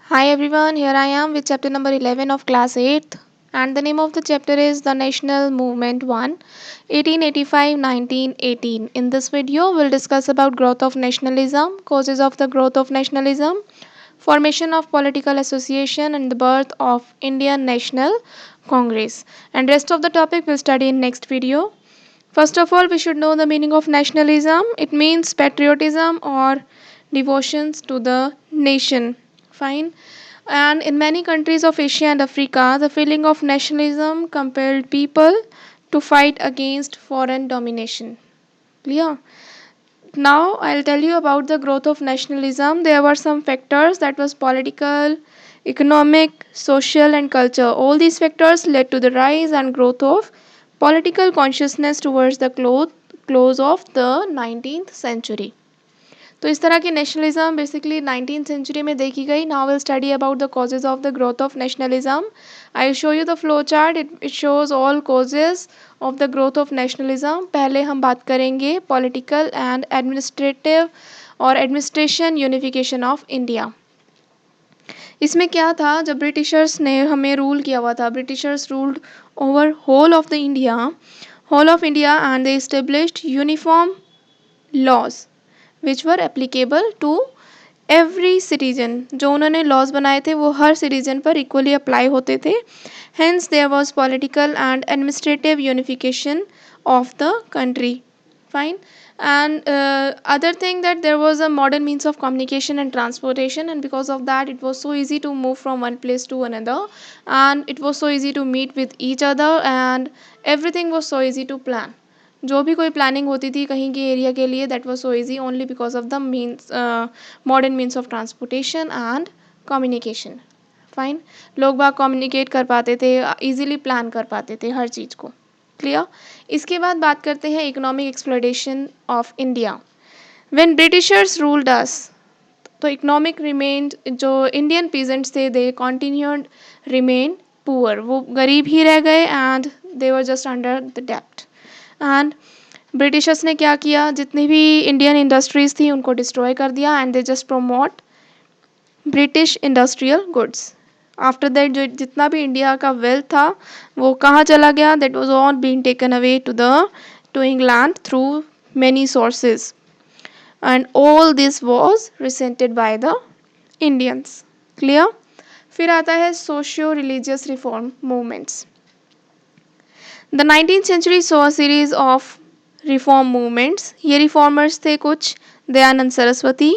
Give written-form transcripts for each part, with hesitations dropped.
Hi everyone, here I am with chapter number 11 of class 8th, and the name of the chapter is The National Movement 1 1885-1918. In this video we'll discuss about growth of nationalism, causes of the growth of nationalism, formation of political association and the birth of Indian National Congress. And rest of the topic we'll study in next video. First of all, we should know the meaning of nationalism. It means patriotism or devotions to the nation. Fine. And in many countries of Asia and Africa, the feeling of nationalism compelled people to fight against foreign domination. Clear? Now I'll tell you about the growth of nationalism. There were some factors that was political, economic, social and culture. All these factors led to the rise and growth of political consciousness towards the close of the 19th century. तो इस तरह की nationalism basically 19th century में देखी गई. Now will study about the causes of the growth of nationalism. I show you the flow chart. It shows all causes of the growth of nationalism. पहले हम बात करेंगे पॉलिटिकल एंड एडमिनिस्ट्रेटिव और administration unification of India. इसमें क्या था, जब Britishers ने हमें रूल किया हुआ था, Britishers ruled over whole of India and they established uniform laws which were applicable to every citizen. जो उन्होंने लॉज बनाए थे वो हर सिटीजन पर इक्वली अप्लाई होते थे. Hence there was political and administrative unification of the country. Fine. And other thing that there was a modern means of communication and transportation, and because of that it was so easy to move from one place to another, and it was so easy to meet with each other, and everything was so easy to plan. जो भी कोई planning होती थी कहीं के area के लिए, that was so easy only because of the means modern means of transportation and communication. Fine. लोग बाग कम्युनिकेट कर पाते थे, इजीली प्लान कर पाते थे हर चीज़ को. क्लियर. इसके बाद बात करते हैं economic exploration of India. When britishers ruled us, तो इकोनॉमिक रिमेन्ड, जो इंडियन पीजेंट्स थे दे कॉन्टिन्यूड रिमेन पुअर. वो गरीब ही रह गए and they were just under the डेप्ट. एंड ब्रिटिशर्स ने क्या किया, जितनी भी इंडियन इंडस्ट्रीज थी उनको डिस्ट्रॉय कर दिया and they just promote British industrial goods. After that जो जितना भी इंडिया का वेल्थ था वो कहाँ चला गया, that was all being taken away to England through many sources, and all this was resented by the Indians. Clear. फिर आता है सोशियो रिलीजियस रिफॉर्म मूवमेंट्स. द 19th century saw a series of reform movements. ये reformers थे कुछ: Dayanand Saraswati,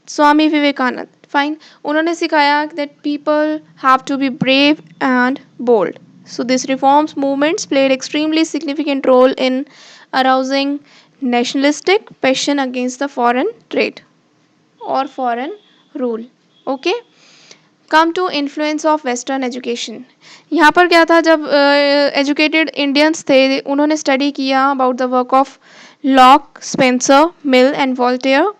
Swami Vivekananda. Fine. उन्होंने सिखाया that people have to be brave and bold. So these reforms movements played extremely significant role in arousing nationalistic passion against the foreign trade or foreign rule. Okay. Come to influence of western education. यहाँ पर क्या था, जब educated Indians थे उन्होंने study किया about the work of lock, Spencer, mill and Voltaire.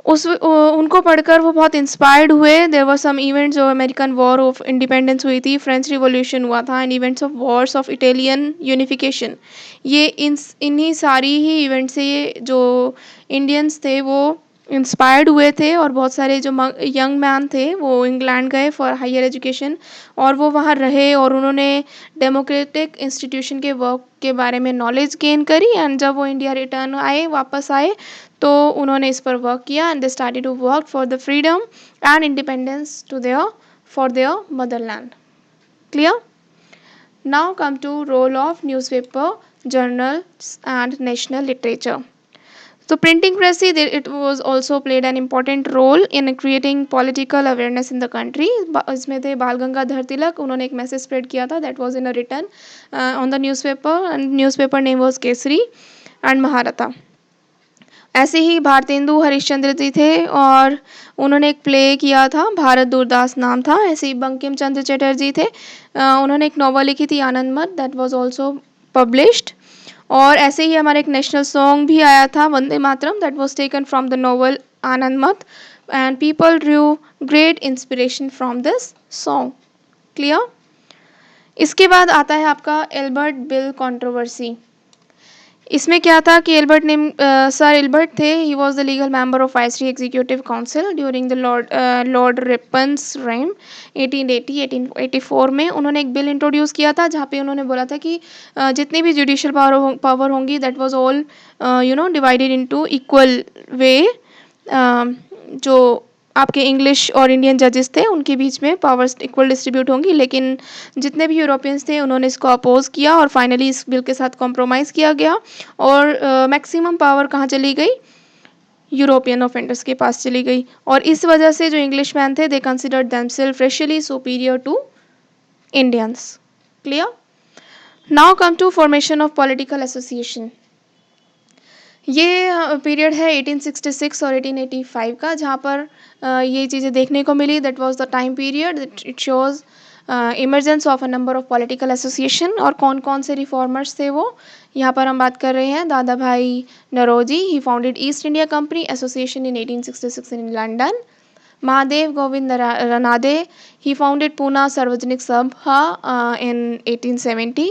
उनको पढ़कर वो बहुत इंस्पायर्ड हुए. देयर वर सम इवेंट्स, जो अमेरिकन वॉर ऑफ इंडिपेंडेंस हुई थी, फ्रेंच रिवॉल्यूशन हुआ था, and events of Wars of Italian unification. ये इन्हीं सारी ही इवेंट से जो इंडियंस थे वो इंस्पायर्ड हुए थे, और बहुत सारे जो यंग मैन थे वो इंग्लैंड गए फॉर हायर एजुकेशन, और वो वहाँ रहे और उन्होंने डेमोक्रेटिक इंस्टीट्यूशन के वर्क के बारे में नॉलेज गेन करी. एंड जब वो इंडिया रिटर्न आए, वापस आए, तो उन्होंने इस पर वर्क किया and they started to work for the freedom and independence to for their motherland. Clear. Now come to role of newspaper, journals and national literature. So printing press, it was also played an important role in creating political awareness in the country. इसमें थे बाल गंगाधर तिलक, उन्होंने एक message spread किया था, that was in a written on the newspaper, and newspaper name was Kesari and महारथा. ऐसे ही भारतेंदु हरिश्चंद्र जी थे और उन्होंने एक प्ले किया था, भारत दूरदास नाम था. ऐसे ही बंकिम चंद्र चटर्जी थे, उन्होंने एक नॉवल लिखी थी आनंद मठ, दैट वाज आल्सो पब्लिश्ड. और ऐसे ही हमारा एक नेशनल सॉन्ग भी आया था, Vande Mataram, that was taken from the novel Anand Math, and people drew great inspiration from this song. Clear. इसके बाद आता है आपका एल्बर्ट बिल कंट्रोवर्सी. इसमें क्या था कि सर एल्बर्ट थे, he was the legal member of viceroy executive council during the Lord Ripon's reign 1880-1884 में। उन्होंने एक बिल इंट्रोड्यूस किया था जहाँ पे उन्होंने बोला था कि जितनी भी जुडिशियल पावर होंगी that was all divided into equal way. जो आपके इंग्लिश और इंडियन जजेस थे उनके बीच में पावर्स इक्वल डिस्ट्रीब्यूट होंगी, लेकिन जितने भी यूरोपियंस थे उन्होंने इसको अपोज किया और फाइनली इस बिल के साथ कॉम्प्रोमाइज़ किया गया और मैक्सिमम पावर कहाँ चली गई, यूरोपियन ऑफेंडर्स के पास चली गई। और इस वजह से जो इंग्लिश मैन थे they considered themselves racially superior to Indians. Clear. Now come to formation of political association. ये पीरियड है 1866 और 1885 का, जहाँ पर ये चीज़ें देखने को मिली। That was the time period, it shows emergence of a number of political association. और कौन कौन से रिफॉर्मर्स थे वो, यहाँ पर हम बात कर रहे हैं। Dadabhai Naoroji, he founded East India company association in 1866 in London. Mahadev Govind Ranade, he founded Poona Sarvajanik Sabha in 1870।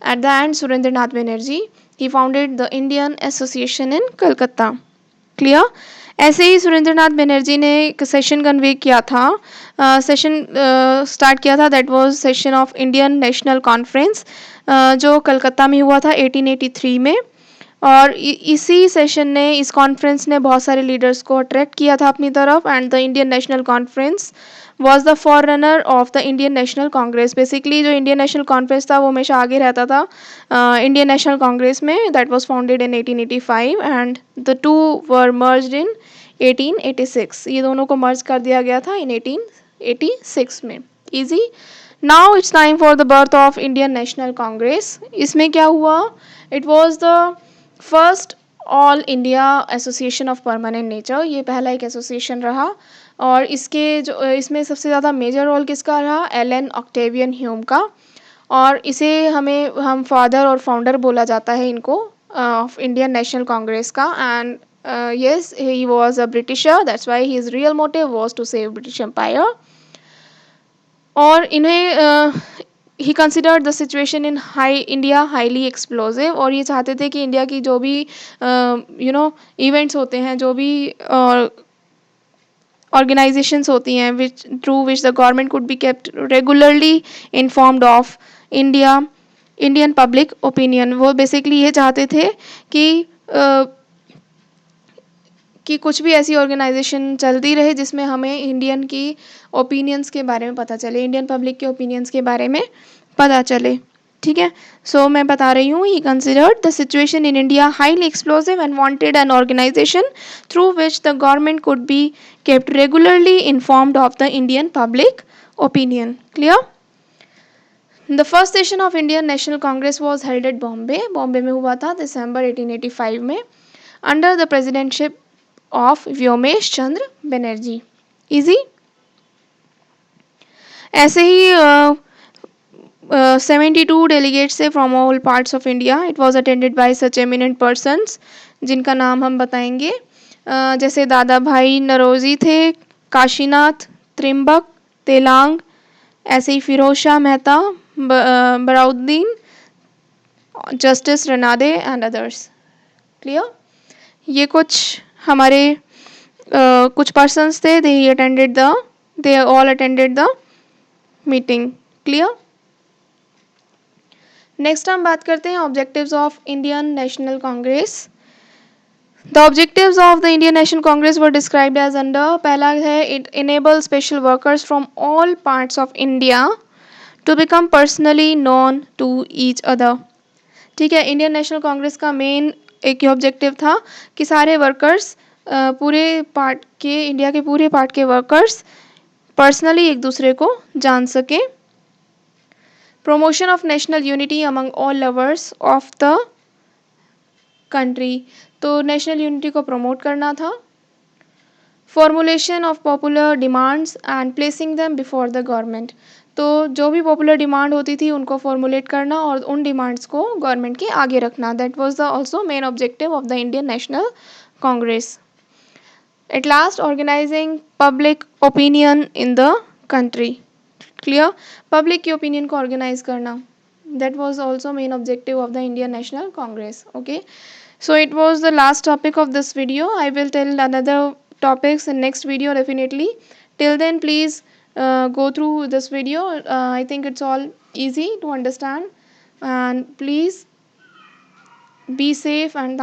At the end, Surendranath Banerjee, he founded the Indian Association in Calcutta. Clear? ऐसे ही सुरेंद्रनाथ बनर्जी ने एक सेशन कन्वे किया था, सेशन स्टार्ट किया था। That was session of Indian national conference, जो कलकत्ता में हुआ था 1883 में। और इसी सेशन ने, इस कॉन्फ्रेंस ने बहुत सारे लीडर्स को अट्रैक्ट किया था अपनी तरफ। And the Indian national conference was the for runner of the Indian national Congress. Basically जो इंडियन नेशनल कॉन्फ्रेंस था वो हमेशा आगे रहता था इंडियन नेशनल कांग्रेस में। That was founded in 1885 and the two were merged in 1886। ये दोनों को मर्ज कर दिया गया था इन 1886 में। Easy. Now it's time for the birth of Indian national Congress. इसमें क्या हुआ, it was the first all India association of permanent nature. ये पहला एक एसोसिएशन रहा और इसमें सबसे ज़्यादा मेजर रोल किसका रहा, एलन ऑक्टेवियन ह्यूम का। और इसे हम फादर और फाउंडर बोला जाता है इनको, ऑफ इंडियन नेशनल कांग्रेस का। And yes, he was a Britisher, that's why his real motive was to save British Empire. और इन्हें ही considered the situation in India highly explosive. और ये चाहते थे कि इंडिया की जो भी इवेंट्स होते हैं, जो भी ऑर्गेनाइजेशंस होती हैं which through which the government could be kept regularly informed of Indian public opinion. वो बेसिकली ये चाहते थे कि कुछ भी ऐसी ऑर्गेनाइजेशन चलती रहे जिसमें हमें इंडियन की ओपिनियंस के बारे में पता चले, इंडियन पब्लिक के ओपिनियंस के बारे में पता चले। ठीक है, सो मैं बता रही हूँ, he considered the situation in India highly explosive and wanted an organization through which the government could be kept regularly informed of the Indian public opinion. Clear. The first session of Indian national Congress was held at Bombay में हुआ था दिसंबर 1885 में, under the presidentship of Vyomesh Chandra Banerjee. Easy. ऐसे ही 72 delegates थे from all parts of India. It was attended bye such eminent persons जिनका नाम हम बताएंगे, जैसे दादा भाई नरोजी थे, काशीनाथ, त्रिम्बक, तेलांग, ऐसे ही Pherozeshah Mehta, Badruddin, justice Ranade and others. Clear. ये कुछ हमारे कुछ पर्सन्स थे, they all attended the meeting. Clear. Next हम बात करते हैं objectives of Indian national congress. The objectives of the Indian national congress were described as under. पहला है, it enable special workers from all parts of India to become personally known to each other. ठीक है, Indian national Congress का main एक ही objective था कि सारे workers India के पूरे पार्ट के वर्कर्स पर्सनली एक दूसरे को जान सके। Promotion of national unity among all lovers of the country, तो नेशनल यूनिटी को प्रमोट करना था। Formulation of popular demands and placing them before the government, तो जो भी पॉपुलर डिमांड होती थी उनको फॉर्मुलेट करना और उन डिमांड्स को गवर्नमेंट के आगे रखना। That was the also main objective of the Indian national Congress. At last, organizing public opinion in the country. Clear. Public की ओपिनियन को ऑर्गेनाइज करना। That was also main objective of the Indian National Congress. Okay, so it was the last topic of this video. I will tell another topics in next video definitely. Till then, please go through this video. I think it's all easy to understand, and please be safe and